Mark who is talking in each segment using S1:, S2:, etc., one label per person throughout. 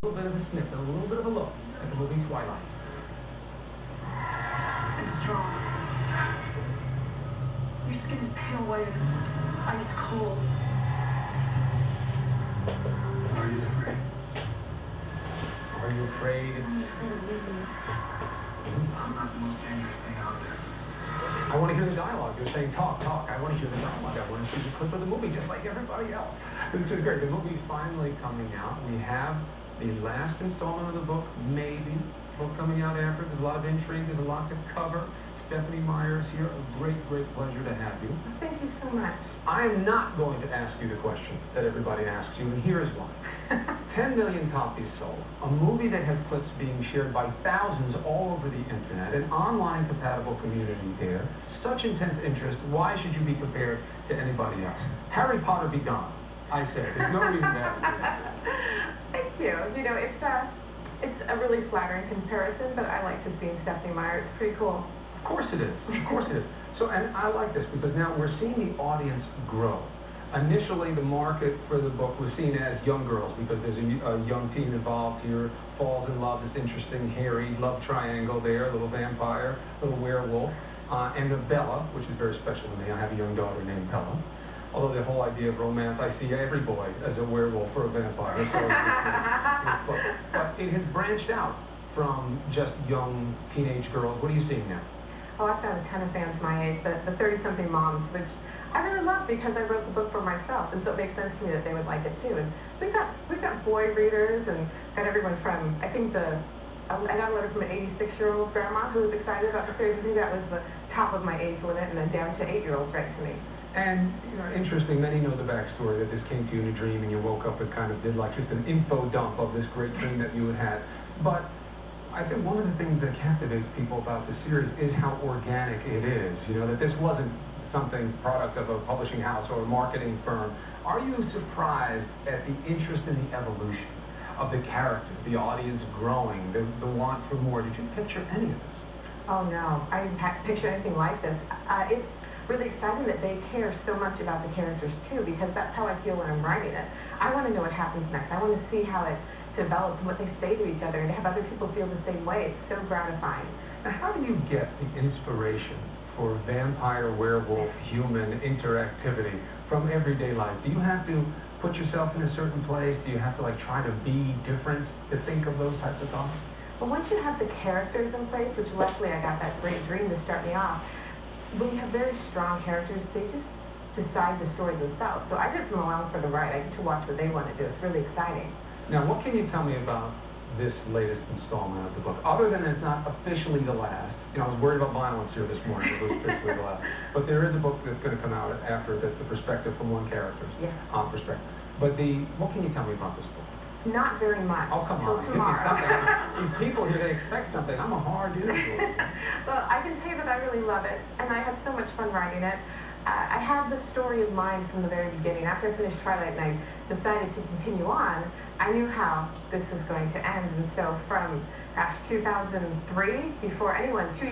S1: little bit of a sniff, a little bit of a look at the movie Twilight.
S2: It's strong. Your skin is pale white and ice cold.
S1: Are you afraid? Are you afraid?
S2: I'm afraid of losing you.
S3: I'm not the most dangerous thing out there.
S1: I want to hear the dialogue. You're saying talk, talk. I want to hear the dialogue. I want to see the clip of the movie just like everybody else. This is great. The movie's finally coming out. We have the last installment of the book, maybe. Book coming out after. There's a lot of intrigue. There's a lot to cover. Stephenie Meyer is here. A great, great pleasure to have you.
S2: Thank you so much.
S1: I am not going to ask you the question that everybody asks you, and here is why. 10 million copies sold, a movie that has clips being shared by thousands all over the internet, an online compatible community there, such intense interest, why should you be compared to anybody else? Harry Potter be gone, I say. There's no reason to have it.
S2: Thank you. You know, it's a really flattering comparison, but I like to see Stephenie Meyer. It's pretty cool.
S1: Of course it is. Of course it is. So, and I like this because now we're seeing the audience grow. Initially, the market for the book was seen as young girls because there's a young teen involved here, falls in love, this interesting, hairy love triangle there, a little vampire, a little werewolf, and a Bella, which is very special to me. I have a young daughter named Bella. Although the whole idea of romance, I see every boy as a werewolf or a vampire. So but it has branched out from just young teenage girls. What are you seeing now?
S2: Oh, I've got a ton of fans my age, the 30-something moms, which I really love because I wrote the book for myself, and so it makes sense to me that they would like it too. And we've got boy readers, and got everyone from, I got a letter from an 86-year-old grandma who was excited about the series. I think that was the top of my age limit, and then down to 8-year-olds right to me.
S1: And, you know, interesting, many know the backstory that this came to you in a dream and you woke up and kind of did like just an info dump of this great dream that you had had. But I think one of the things that captivates people about the series is how organic it is. You know, that this wasn't something product of a publishing house or a marketing firm. Are you surprised at the interest in the evolution of the characters, the audience growing, the want for more? Did you picture any of this?
S2: Oh, no. I didn't picture anything like this. It's really exciting that they care so much about the characters, too, because that's how I feel when I'm writing it. I want to know what happens next. I want to see how it develops and what they say to each other, and to have other people feel the same way. It's so gratifying.
S1: Now, how do you get the inspiration for vampire, werewolf, human interactivity from everyday life? Do you have to put yourself in a certain place? Do you have to like try to be different to think of those types of thoughts?
S2: Well, once you have the characters in place, which luckily I got that great dream to start me off, when you have very strong characters, they just decide the story themselves. So I just am along for the ride. I get to watch what they want to do. It's really exciting.
S1: Now, what can you tell me about this latest installment of the book? Other than it's not officially the last. You know, I was worried about violence here this morning. It was officially the last. But there is a book that's going to come out after that's the perspective from one character's perspective. But what can you tell me about this book?
S2: Not very much.
S1: Oh, come on.
S2: Till tomorrow.
S1: These people here, they expect something. I'm a hard dude.
S2: Well, I can tell you that I really love it, and I had so much fun writing it. I had the story in mind from the very beginning. After I finished Twilight and I decided to continue on, I knew how this was going to end. And so from 2003, 2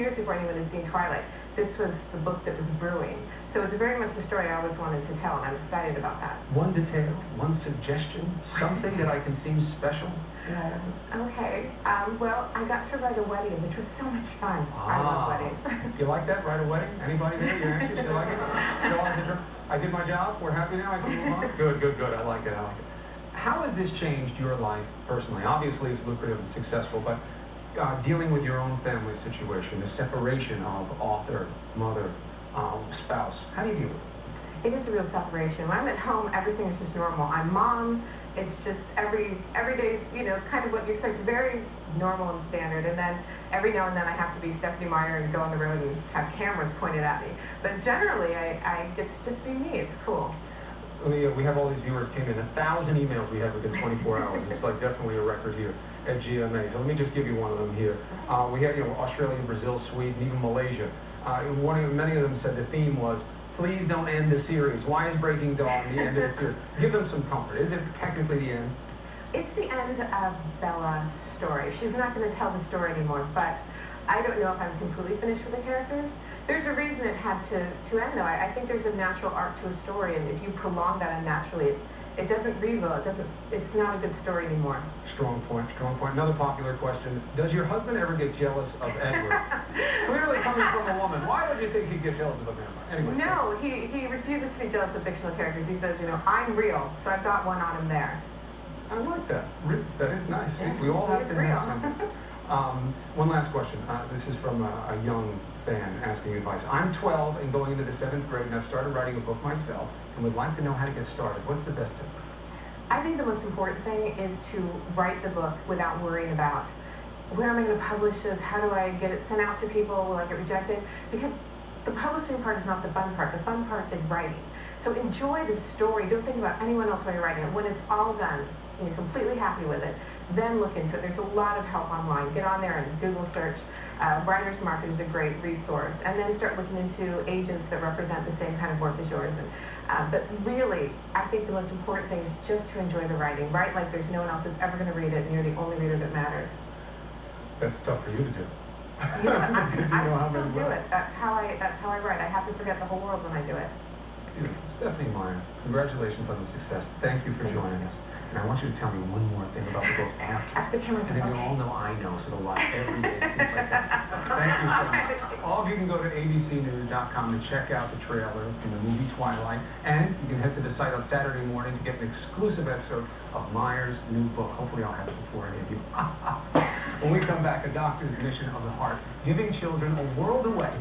S2: years before anyone had seen Twilight, this was the book that was brewing. So it's very much the story I always wanted to tell, and I'm excited about that.
S1: One detail, one suggestion, something that I can seem special?
S2: Okay. Well, I got to write a wedding, which was so much fun. I love weddings.
S1: You like that? Write a wedding? Anybody there? You're anxious? You like it? I did my job. We're happy now. I can move on. Good, good, good. I like it. I like it. How has this changed your life personally? Obviously, it's lucrative and successful, but dealing with your own family situation, the separation of author, mother, spouse, how do you deal with it?
S2: It is a real separation. When I'm at home, everything is just normal. I'm mom. It's just every day, you know, kind of what you expect, very normal and standard. And then every now and then I have to be Stephenie Meyer and go on the road and have cameras pointed at me. But generally, I get to just be me. It's cool.
S1: We have all these viewers came in, 1,000 emails we have within 24 hours. It's like definitely a record here at GMA. So let me just give you one of them here. We have, you know, Australia, Brazil, Sweden, even Malaysia. Many of them said the theme was, please don't end the series. Why is Breaking Dawn the end of the series? Give them some comfort. Is it technically the end?
S2: It's the end of Bella's story. She's not going to tell the story anymore, but I don't know if I'm completely finished with the characters. There's a reason it had to end, though. I think there's a natural arc to a story, and if you prolong that unnaturally, it doesn't read well. It's not a good story anymore.
S1: Strong point, strong point. Another popular question, does your husband ever get jealous of Edward? Clearly coming from a woman, why would you think he'd get jealous of a vampire? Anyway.
S2: No, he refuses to be jealous of fictional characters. He says, I'm real, so I've got one on him there.
S1: I like that. That is nice. Yeah, we all have to have something. One last question. This is from a young fan asking advice. I'm 12 and going into the 7th grade, and I've started writing a book myself and would like to know how to get started. What's the best tip?
S2: I think the most important thing is to write the book without worrying about where am I going to publish this, how do I get it sent out to people, will I get rejected? Because the publishing part is not the fun part. The fun part is writing. So enjoy the story. Don't think about anyone else while you're writing it. When it's all done, and you're completely happy with it, then look into it. There's a lot of help online. Get on there and Google search. Writer's Market is a great resource. And then start looking into agents that represent the same kind of work as yours. But really, I think the most important thing is just to enjoy the writing. Write like there's no one else that's ever going to read it, and you're the only reader that matters.
S1: That's tough for you to do.
S2: Yeah, I still do it. That's how I write. I have to forget the whole world when I do it.
S1: Beautiful. Stephenie Meyer, congratulations on the success. Thank you for joining us. And I want you to tell me one more thing about the book after. And then you'll all know I know, so they'll watch every day. Things like that. Thank you so much. All of you can go to abcnews.com to check out the trailer from the movie Twilight. And you can head to the site on Saturday morning to get an exclusive episode of Meyer's new book. Hopefully I'll have it before any of you. When we come back, A Doctor's Mission of the Heart, giving children a world away.